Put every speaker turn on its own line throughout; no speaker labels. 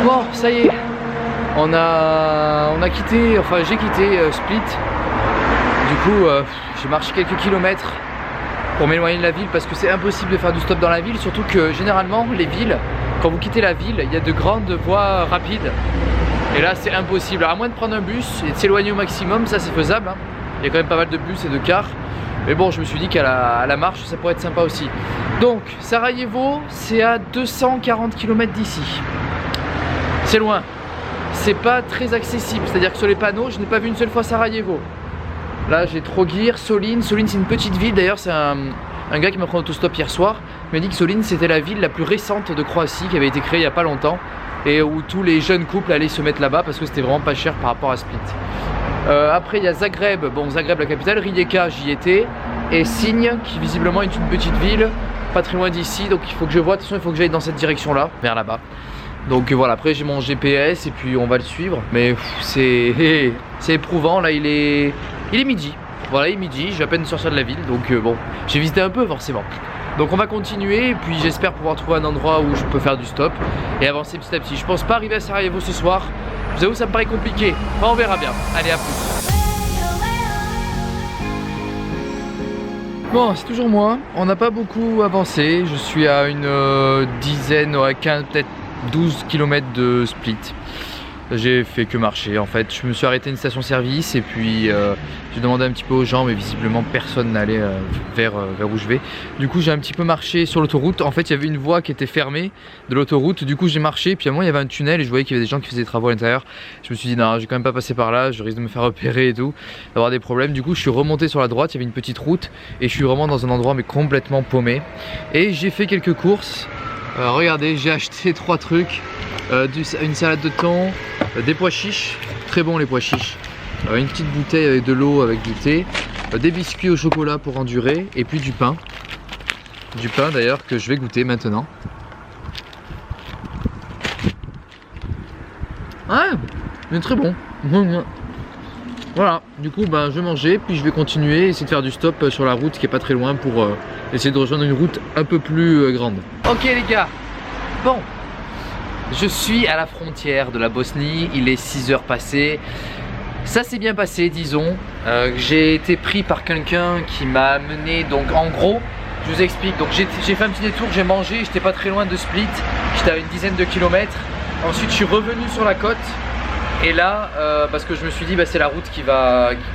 Bon, ça y est, on a quitté, enfin j'ai quitté Split. Du coup, j'ai marché quelques kilomètres pour m'éloigner de la ville parce que c'est impossible de faire du stop dans la ville, surtout que généralement les villes, quand vous quittez la ville, il y a de grandes voies rapides et là c'est impossible, à moins de prendre un bus et de s'éloigner au maximum, ça c'est faisable, hein. Il y a quand même pas mal de bus et de cars, mais bon, je me suis dit qu'à la marche ça pourrait être sympa aussi. Donc Sarajevo, c'est à 240 km d'ici, c'est loin, c'est pas très accessible, c'est à dire que sur les panneaux je n'ai pas vu une seule fois Sarajevo. Là j'ai Trogir, Solin. Solin c'est une petite ville, d'ailleurs c'est un gars qui m'a pris en autostop hier soir. Il m'a dit que Solin c'était la ville la plus récente de Croatie, qui avait été créée il n'y a pas longtemps et où tous les jeunes couples allaient se mettre là-bas parce que c'était vraiment pas cher par rapport à Split. Après il y a Zagreb, bon Zagreb la capitale, Rijeka j'y étais, et Sinj qui visiblement est une petite ville pas très loin d'ici, donc il faut que je vois, de toute façon il faut que j'aille dans cette direction là, vers là-bas. Donc voilà, après j'ai mon GPS et puis on va le suivre, mais c'est éprouvant, là il est midi, voilà il est midi, je vais à peine sortir de la ville, donc bon, j'ai visité un peu forcément. Donc on va continuer et puis j'espère pouvoir trouver un endroit où je peux faire du stop et avancer petit à petit. Je pense pas arriver à Sarajevo ce soir, je vous avoue ça me paraît compliqué, mais on verra bien. Allez, à plus. Bon, c'est toujours moi, on n'a pas beaucoup avancé, je suis à une dizaine, 15, peut-être 12 km de Split. J'ai fait que marcher en fait, je me suis arrêté à une station-service et puis j'ai demandé un petit peu aux gens, mais visiblement personne n'allait vers où je vais. Du coup j'ai un petit peu marché sur l'autoroute, en fait il y avait une voie qui était fermée de l'autoroute, du coup j'ai marché, puis à moi il y avait un tunnel et je voyais qu'il y avait des gens qui faisaient des travaux à l'intérieur. Je me suis dit non, je vais quand même pas passer par là, je risque de me faire repérer et tout, d'avoir des problèmes. Du coup je suis remonté sur la droite, il y avait une petite route et je suis vraiment dans un endroit mais complètement paumé. Et j'ai fait quelques courses, regardez, j'ai acheté 3 trucs. Une salade de thon, des pois chiches, très bon les pois chiches, une petite bouteille avec de l'eau avec du thé, des biscuits au chocolat pour endurer et puis du pain d'ailleurs que je vais goûter maintenant. Ah, mais très bon. Voilà, du coup ben, je vais manger puis je vais continuer, essayer de faire du stop sur la route qui est pas très loin pour essayer de rejoindre une route un peu plus grande. Ok les gars, bon. Je suis à la frontière de la Bosnie, il est 6 heures passées. Ça s'est bien passé, disons. J'ai été pris par quelqu'un qui m'a amené, donc en gros, je vous explique. Donc j'ai fait un petit détour, j'ai mangé, j'étais pas très loin de Split, j'étais à une dizaine de kilomètres. Ensuite je suis revenu sur la côte. Et là, parce que je me suis dit, bah, c'est la route où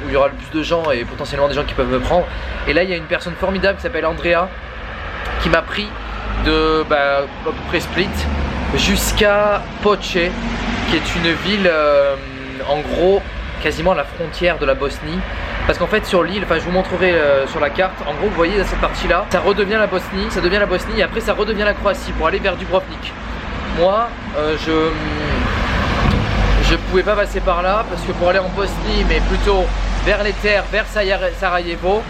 il y aura le plus de gens et potentiellement des gens qui peuvent me prendre. Et là il y a une personne formidable qui s'appelle Andrea, qui m'a pris de à peu près Split jusqu'à Poce, qui est une ville en gros quasiment à la frontière de la Bosnie, parce qu'en fait sur l'île, enfin je vous montrerai sur la carte, en gros vous voyez dans cette partie là, ça redevient la Bosnie, ça devient la Bosnie et après ça redevient la Croatie pour aller vers Dubrovnik. Moi je pouvais pas passer par là parce que pour aller en Bosnie, mais plutôt vers les terres, vers Sarajevo,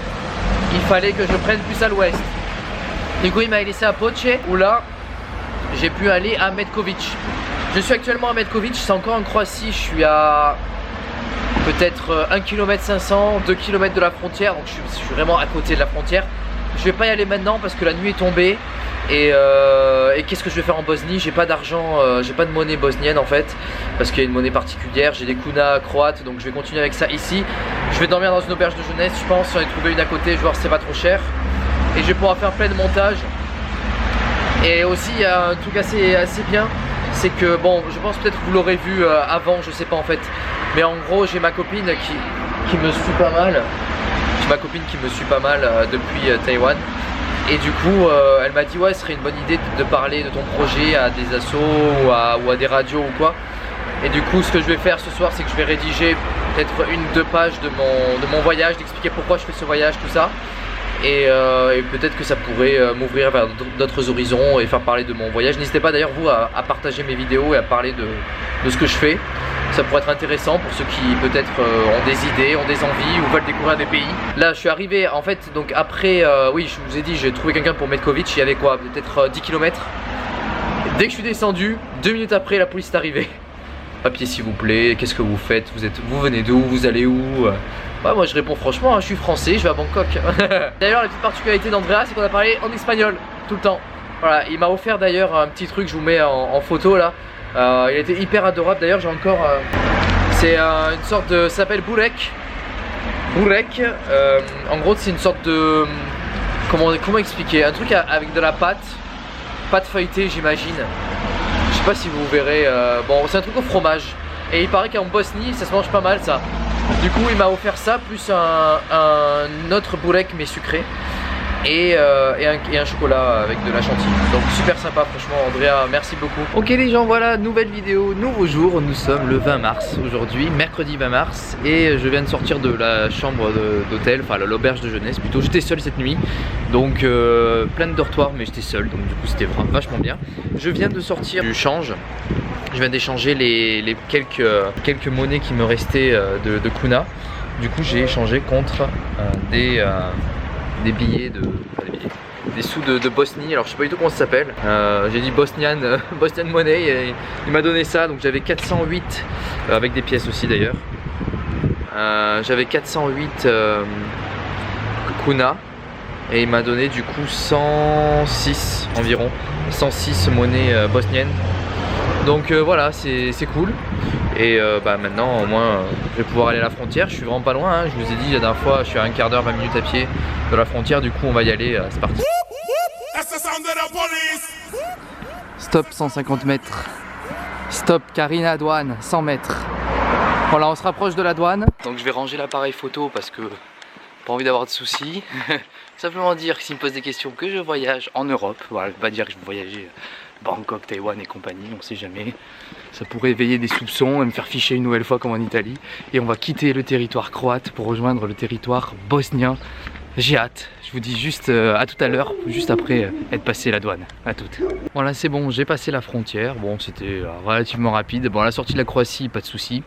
il fallait que je prenne plus à l'ouest. Du coup il m'a laissé à Poce où là j'ai pu aller à Metković. Je suis actuellement à Metković, c'est encore en Croatie, je suis à peut-être 1 km 500, 2 km de la frontière, donc je suis vraiment à côté de la frontière. Je vais pas y aller maintenant parce que la nuit est tombée et qu'est-ce que je vais faire en Bosnie? J'ai pas d'argent, j'ai pas de monnaie bosnienne en fait, parce qu'il y a une monnaie particulière, j'ai des kunas croates, donc je vais continuer avec ça ici. Je vais dormir dans une auberge de jeunesse, je pense, j'en ai trouvé une à côté, je vais voir si c'est pas trop cher. Et je vais pouvoir faire plein de montages. Et aussi il y a un truc assez bien, c'est que bon, je pense peut-être que vous l'aurez vu avant, je sais pas en fait, mais en gros j'ai ma copine qui me suit pas mal. J'ai ma copine qui me suit pas mal depuis Taïwan. Et du coup elle m'a dit ouais, ce serait une bonne idée de parler de ton projet à des assos ou à des radios ou quoi. Et du coup ce que je vais faire ce soir, c'est que je vais rédiger peut-être 1-2 pages de mon voyage, d'expliquer pourquoi je fais ce voyage, tout ça. Et peut-être que ça pourrait m'ouvrir vers d'autres horizons et faire parler de mon voyage. N'hésitez pas d'ailleurs vous à partager mes vidéos et à parler de ce que je fais. Ça pourrait être intéressant pour ceux qui peut-être ont des idées, ont des envies ou veulent découvrir des pays. Là je suis arrivé en fait, donc après, oui je vous ai dit, j'ai trouvé quelqu'un pour Metković, il y avait quoi, peut-être 10 km. Dès que je suis descendu, 2 minutes après la police est arrivée. Papier s'il vous plaît, qu'est-ce que vous faites, vous venez d'où, vous allez où? Ouais, moi je réponds franchement, hein, je suis français, je vais à Bangkok. D'ailleurs la petite particularité d'Andrea, c'est qu'on a parlé en espagnol tout le temps. Voilà, il m'a offert d'ailleurs un petit truc, je vous mets en photo là. Il était hyper adorable, d'ailleurs j'ai encore... c'est une sorte de... ça s'appelle Burek. Burek, en gros c'est une sorte de... Comment expliquer? Un truc avec de la pâte feuilletée j'imagine. Je sais pas si vous verrez, bon c'est un truc au fromage. Et il paraît qu'en Bosnie ça se mange pas mal ça. Du coup il m'a offert ça plus un autre burek mais sucré. Et un chocolat avec de la chantilly. Donc super sympa franchement Andrea, merci beaucoup. Ok les gens, voilà, nouvelle vidéo, nouveau jour. Nous sommes le 20 mars aujourd'hui, mercredi 20 mars. Et je viens de sortir de la chambre d'hôtel, enfin l'auberge de jeunesse plutôt. J'étais seul cette nuit, donc plein de dortoirs mais j'étais seul. Donc du coup c'était vachement bien. Je viens de sortir du change. Je viens d'échanger les quelques monnaies qui me restaient de Kuna. Du coup j'ai échangé contre des billets des sous de Bosnie. Alors je sais pas du tout comment ça s'appelle, j'ai dit Bosnian Money et il m'a donné ça. Donc j'avais 408 avec des pièces aussi d'ailleurs, j'avais 408 kuna et il m'a donné du coup 106 environ, 106 monnaies bosniennes. Donc voilà, c'est cool. Et maintenant au moins je vais pouvoir aller à la frontière. Je suis vraiment pas loin, hein. Je vous ai dit la dernière fois, je suis à un quart d'heure, 20 minutes à pied de la frontière. Du coup on va y aller, c'est parti. Stop 150 mètres. Stop Karina douane 100 mètres. Voilà, on se rapproche de la douane. Donc je vais ranger l'appareil photo parce que pas envie d'avoir de soucis. Simplement dire que s'il me pose des questions que je voyage en Europe. Voilà, je vais pas dire que je vais voyager Bangkok, Taïwan et compagnie, on sait jamais. Ça pourrait éveiller des soupçons et me faire ficher une nouvelle fois comme en Italie. Et on va quitter le territoire croate pour rejoindre le territoire bosnien. J'ai hâte. Je vous dis juste à tout à l'heure, juste après être passé la douane. À toutes. Voilà, c'est bon, j'ai passé la frontière. Bon, c'était relativement rapide. Bon, à la sortie de la Croatie, pas de souci.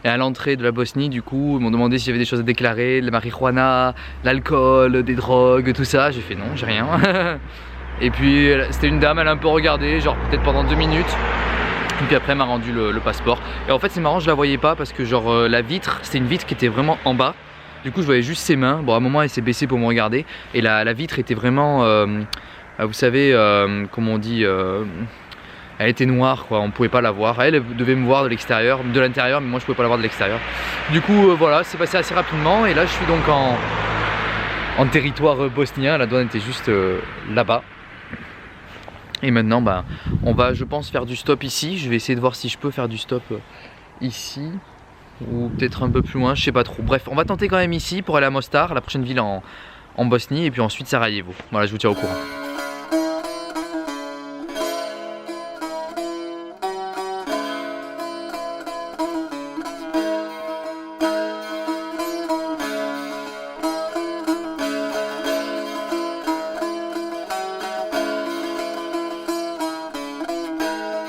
Et à l'entrée de la Bosnie, du coup, ils m'ont demandé s'il y avait des choses à déclarer, de la marijuana, l'alcool, des drogues, tout ça. J'ai fait non, j'ai rien. Et puis c'était une dame, elle a un peu regardé, genre peut-être pendant 2 minutes. Et puis après elle m'a rendu le passeport. Et en fait c'est marrant, je la voyais pas parce que genre la vitre, c'était une vitre qui était vraiment en bas. Du coup je voyais juste ses mains. Bon à un moment elle s'est baissée pour me regarder. Et la vitre était vraiment, vous savez, comment on dit, elle était noire quoi, on pouvait pas la voir. Elle devait me voir de l'extérieur, de l'intérieur, mais moi je pouvais pas la voir de l'extérieur. Du coup voilà, c'est passé assez rapidement. Et là je suis donc en territoire bosnien, la douane était juste là-bas. Et maintenant on va je pense faire du stop ici. Je vais essayer de voir si je peux faire du stop ici ou peut-être un peu plus loin, je sais pas trop. Bref, on va tenter quand même ici pour aller à Mostar, la prochaine ville en Bosnie, et puis ensuite Sarajevo. Voilà, je vous tiens au courant.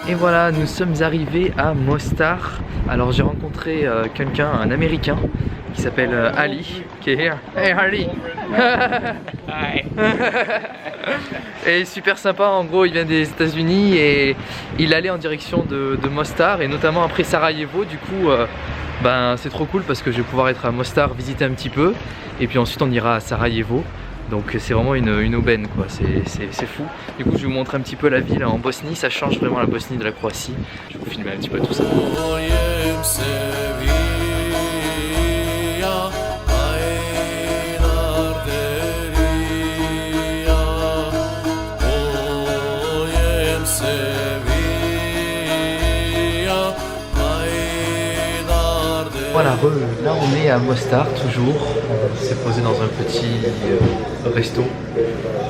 Et voilà, nous sommes arrivés à Mostar. Alors j'ai rencontré quelqu'un, un américain qui s'appelle Ali, qui est here. Hey Ali. Hi. Et super sympa, en gros il vient des États-Unis et il allait en direction de Mostar et notamment après Sarajevo. Du coup c'est trop cool parce que je vais pouvoir être à Mostar, visiter un petit peu et puis ensuite on ira à Sarajevo. Donc c'est vraiment une aubaine quoi, c'est fou. Du coup je vais vous montrer un petit peu la ville en Bosnie, ça change vraiment la Bosnie de la Croatie. Je vais vous filmer un petit peu tout ça. Voilà, là on est à Mostar toujours, on s'est posé dans un petit resto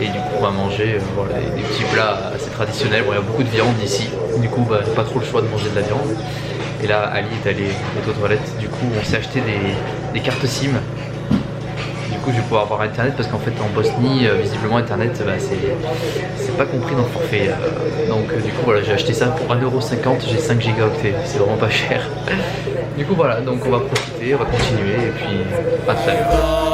et du coup on va manger voilà, des petits plats assez traditionnels. Bon, il y a beaucoup de viande ici, du coup pas trop le choix de manger de la viande. Et là Ali est allé aux toilettes, du coup on s'est acheté des cartes SIM. Du coup je vais pouvoir avoir internet parce qu'en fait en Bosnie visiblement internet c'est pas compris dans le forfait. Donc du coup voilà, j'ai acheté ça pour 1,50 €, j'ai 5 gigaoctets, c'est vraiment pas cher. Du coup voilà, donc on va profiter, on va continuer et puis à tout à l'heure.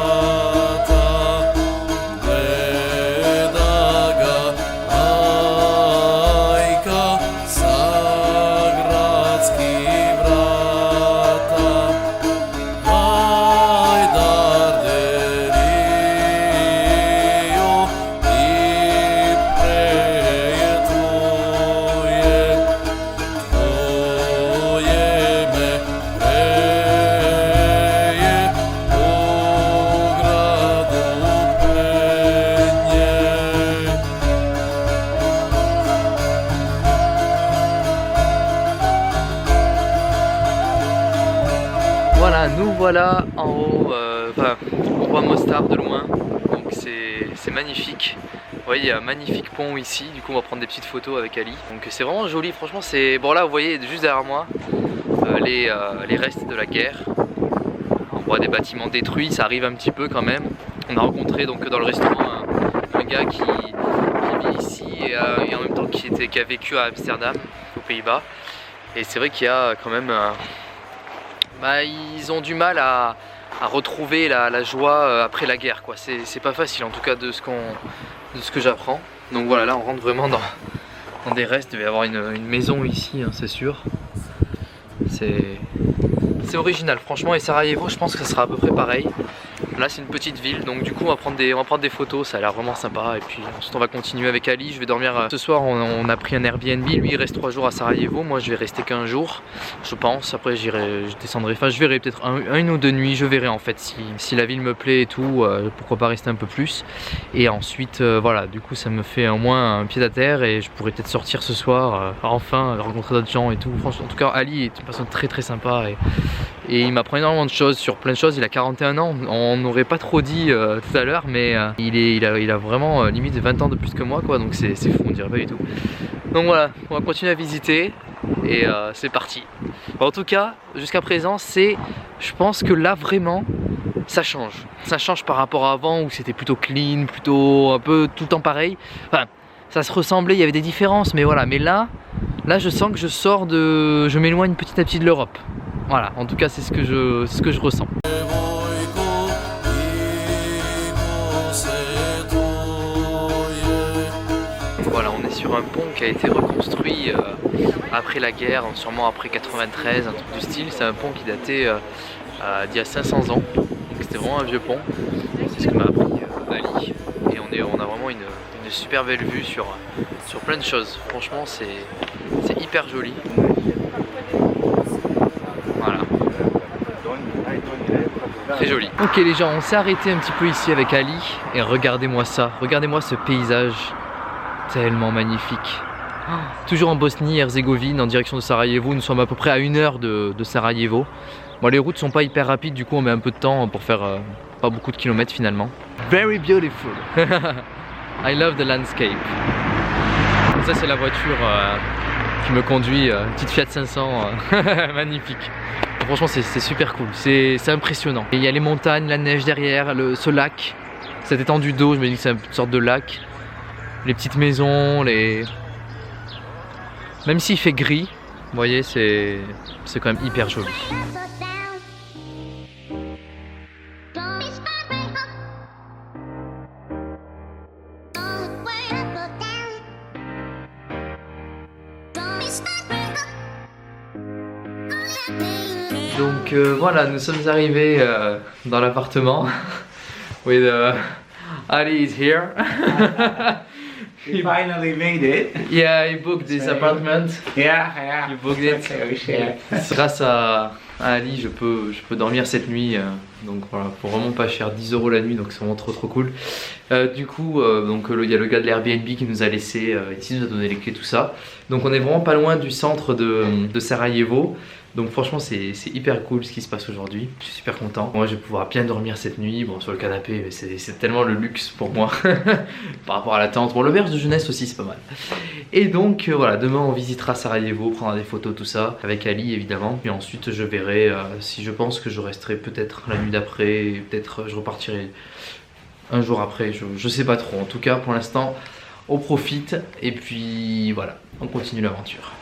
Voilà, nous voilà en haut, on voit Mostar de loin, donc c'est magnifique. Vous voyez, il y a un magnifique pont ici, du coup on va prendre des petites photos avec Ali. Donc c'est vraiment joli, franchement c'est... Bon là vous voyez juste derrière moi les restes de la guerre. On voit des bâtiments détruits, ça arrive un petit peu quand même. On a rencontré donc dans le restaurant un gars qui vit ici et en même temps qui a vécu à Amsterdam, aux Pays-Bas. Et c'est vrai qu'il y a quand même... ils ont du mal à retrouver la joie après la guerre, quoi. C'est pas facile en tout cas de ce que j'apprends. Donc voilà, là on rentre vraiment dans des restes. Il va y avoir une maison ici, hein, c'est sûr. C'est original franchement, et Sarajevo je pense que ça sera à peu près pareil. Là c'est une petite ville, donc du coup on va prendre des photos, ça a l'air vraiment sympa. Et puis ensuite on va continuer avec Ali. Je vais dormir ce soir, on a pris un Airbnb. Lui il reste 3 jours à Sarajevo, moi je vais rester qu'un jour je pense. Après je descendrai, enfin je verrai peut-être une ou deux nuits, je verrai en fait si la ville me plaît et tout, pourquoi pas rester un peu plus. Et ensuite voilà, du coup ça me fait au moins un pied à terre et je pourrais peut-être sortir ce soir, enfin rencontrer d'autres gens et tout. Franchement en tout cas Ali est une personne très très sympa et il m'apprend énormément de choses sur plein de choses. Il a 41 ans, on n'aurait pas trop dit tout à l'heure, mais il a vraiment limite 20 ans de plus que moi, quoi, donc c'est fou, on dirait pas du tout. Donc voilà, on va continuer à visiter et c'est parti. Bon, en tout cas, jusqu'à présent, je pense que là vraiment, ça change. Ça change par rapport à avant où c'était plutôt clean, plutôt un peu tout le temps pareil. Enfin, ça se ressemblait, il y avait des différences, mais voilà. Mais là je sens que je m'éloigne petit à petit de l'Europe. Voilà, en tout cas c'est ce que je ressens. Voilà, on est sur un pont qui a été reconstruit après la guerre, sûrement après 93, un truc du style. C'est un pont qui datait d'il y a 500 ans, donc c'était vraiment un vieux pont. C'est ce que m'a appris Ali. Et on a vraiment une super belle vue sur plein de choses. Franchement c'est hyper joli. Voilà. Très joli. Ok les gens, on s'est arrêté un petit peu ici avec Ali et regardez-moi ça, regardez-moi ce paysage tellement magnifique. Toujours en Bosnie-Herzégovine en direction de Sarajevo, nous sommes à peu près à 1 heure de Sarajevo. Bon, les routes sont pas hyper rapides, du coup on met un peu de temps pour faire pas beaucoup de kilomètres finalement. Very beautiful. I love the landscape. Et ça c'est la voiture qui me conduit, une petite Fiat 500 magnifique. Franchement c'est super cool, c'est impressionnant. Et il y a les montagnes, la neige derrière, ce lac, cette étendue d'eau, je me dis que c'est une sorte de lac. Les petites maisons, même s'il fait gris, vous voyez, c'est quand même hyper joli. Donc voilà, nous sommes arrivés dans l'appartement. With Ali is here.
We finally made it.
Yeah, he booked this apartment.
Yeah.
You booked it.
Okay,
Grâce à Ali, je peux dormir cette nuit. Donc voilà, pour vraiment pas cher, 10 € la nuit, donc c'est vraiment trop cool. Du coup, il y a le gars de l'Airbnb qui nous a laissé ici, nous a donné les clés, tout ça. Donc on est vraiment pas loin du centre de Sarajevo. Donc franchement c'est hyper cool ce qui se passe aujourd'hui, je suis super content. Moi je vais pouvoir bien dormir cette nuit, bon sur le canapé, mais c'est tellement le luxe pour moi par rapport à la tente. Bon, l'auberge de jeunesse aussi c'est pas mal. Et donc voilà, demain on visitera Sarajevo, prendra des photos tout ça, avec Ali évidemment. Puis ensuite je verrai si je pense que je resterai peut-être la nuit d'après, peut-être je repartirai un jour après, je sais pas trop. En tout cas pour l'instant on profite et puis voilà, on continue l'aventure.